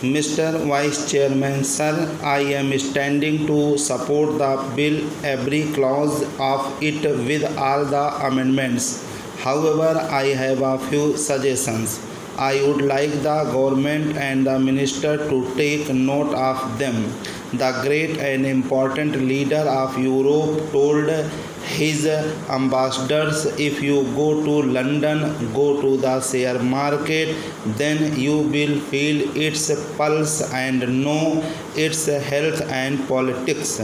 Mr. Vice Chairman, sir, I am standing to support the bill, every clause of it with all the amendments. However, I have a few suggestions. I would like the government and the minister to take note of them. The great and important leader of Europe told his ambassadors, if you go to London, go to the share market, then you will feel its pulse and know its health and politics.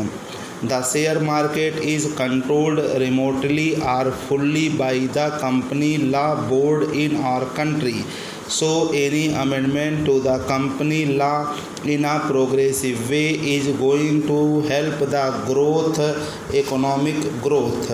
The share market is controlled remotely or fully by the company law board in our country. So any amendment to the company law in a progressive way is going to help the growth, economic growth.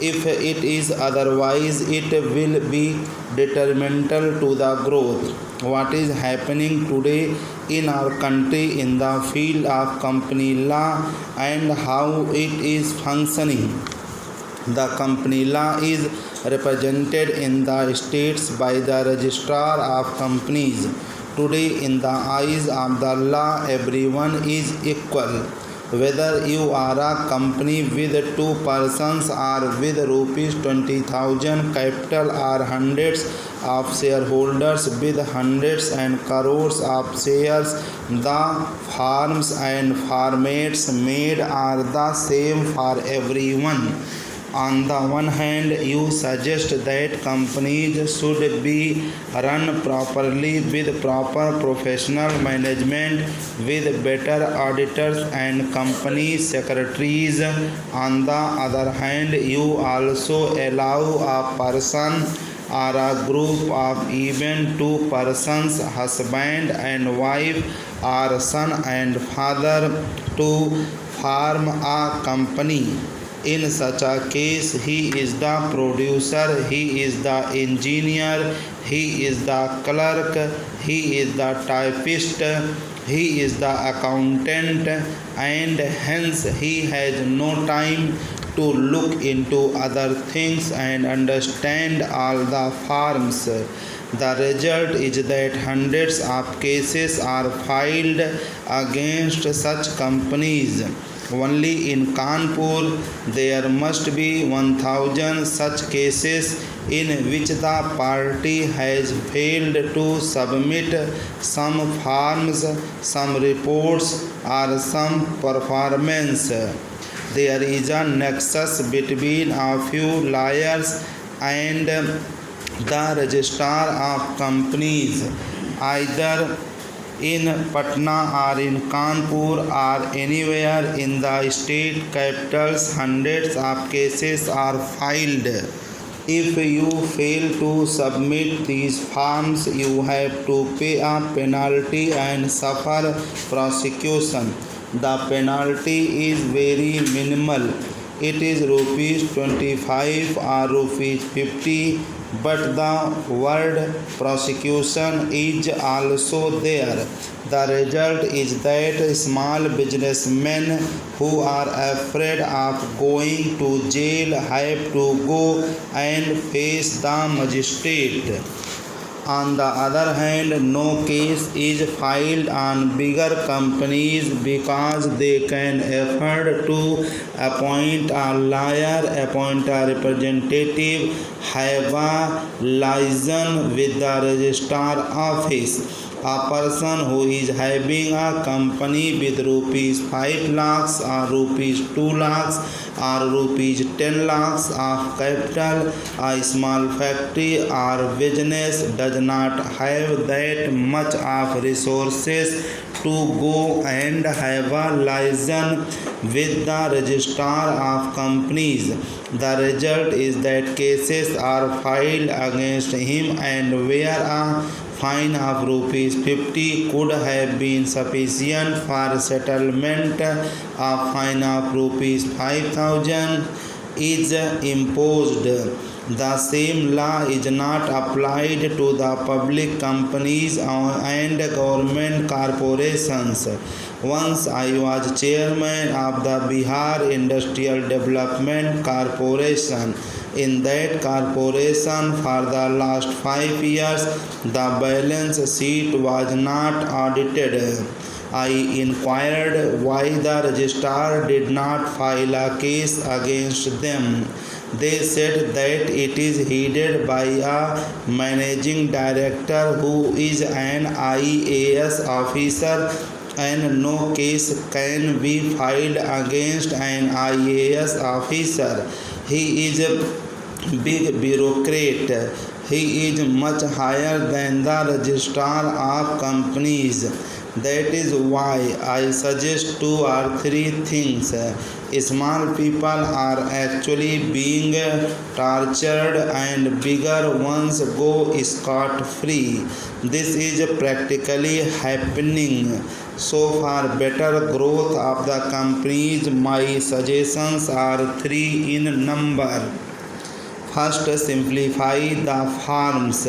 If it is otherwise, it will be detrimental to the growth. What is happening today in our country in the field of company law and how it is functioning? The company law is represented in the states by the registrar of companies. Today, in the eyes of the law, everyone is equal. Whether you are a company with 2 persons or with rupees 20,000 capital or hundreds of shareholders with hundreds and crores of shares, the forms and formats made are the same for everyone. On the one hand, you suggest that companies should be run properly with proper professional management, with better auditors and company secretaries. On the other hand, you also allow a person or a group of even 2 persons, husband and wife, or son and father, to form a company. In such a case, he is the producer, he is the engineer, he is the clerk, he is the typist, he is the accountant, and hence he has no time to look into other things and understand all the forms. The result is that hundreds of cases are filed against such companies. Only in Kanpur there must be 1,000 such cases in which the party has failed to submit some forms, some reports, or some performance. There is a nexus between a few liars and the registrar of companies, either in Patna or in Kanpur or anywhere in the state capitals. Hundreds of cases are filed. If you fail to submit these forms, you have to pay a penalty and suffer prosecution. The penalty is very minimal. It is rupees 25 or rupees 50, but the word prosecution is also there. The result is that small businessmen who are afraid of going to jail have to go and face the magistrate. On the other hand, no case is filed on bigger companies because they can afford to appoint a lawyer, appoint a representative, have a liaison with the registrar office. A person who is having a company with rupees 5 lakhs or rupees 2 lakhs or rupees 10 lakhs of capital, a small factory or business, does not have that much of resources to go and have a liaison with the registrar of companies. The result is that cases are filed against him, and where a fine of rupees 50 could have been sufficient for settlement, a fine of rupees 5,000 is imposed. The same law is not applied to the public companies and government corporations. Once I was chairman of the Bihar Industrial Development Corporation. In that corporation for the last 5 years, the balance sheet was not audited. I inquired why the registrar did not file a case against them. They said that it is headed by a managing director who is an IAS officer and no case can be filed against an IAS officer. He is a big bureaucrat. He is much higher than the registrar of companies. That is why I suggest 2 or 3 things. Small people are actually being tortured and bigger ones go scot-free. This is practically happening. So for better growth of the companies, my suggestions are 3 in number. First, simplify the forms.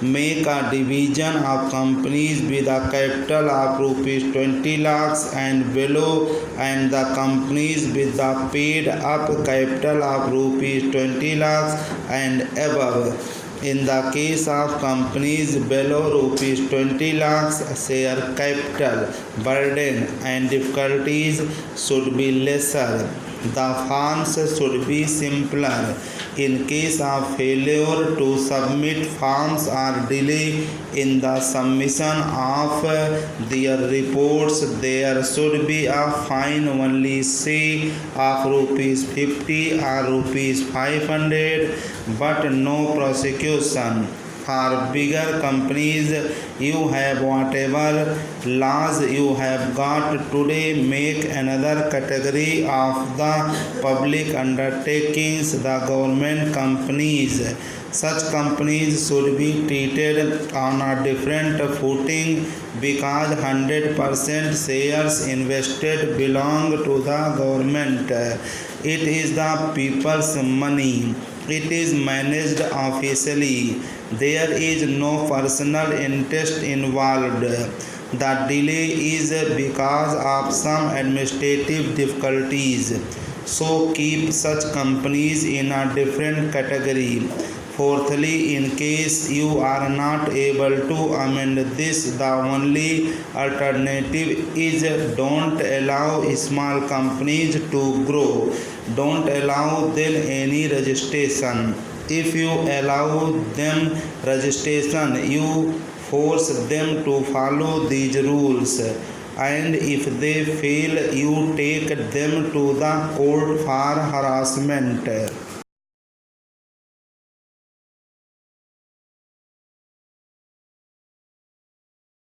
Make a division of companies with a capital of rupees 20 lakhs and below, and the companies with the paid up capital of rupees 20 lakhs and above. In the case of companies below rupees 20 lakhs, share capital, burden and difficulties should be lesser. The forms should be simpler. In case of failure to submit forms or delay in the submission of their reports, there should be a fine only say of rupees 50 or rupees 500, but no prosecution. For bigger companies, you have whatever laws you have got today. Make another category of the public undertakings, the government companies. Such companies should be treated on a different footing because 100% shares invested belong to the government. It is the people's money. It is managed officially. There is no personal interest involved. The delay is because of some administrative difficulties. So keep such companies in a different category. Fourthly, in case you are not able to amend this, the only alternative is don't allow small companies to grow. Don't allow them any registration. If you allow them registration, you force them to follow these rules. And if they fail, you take them to the court for harassment.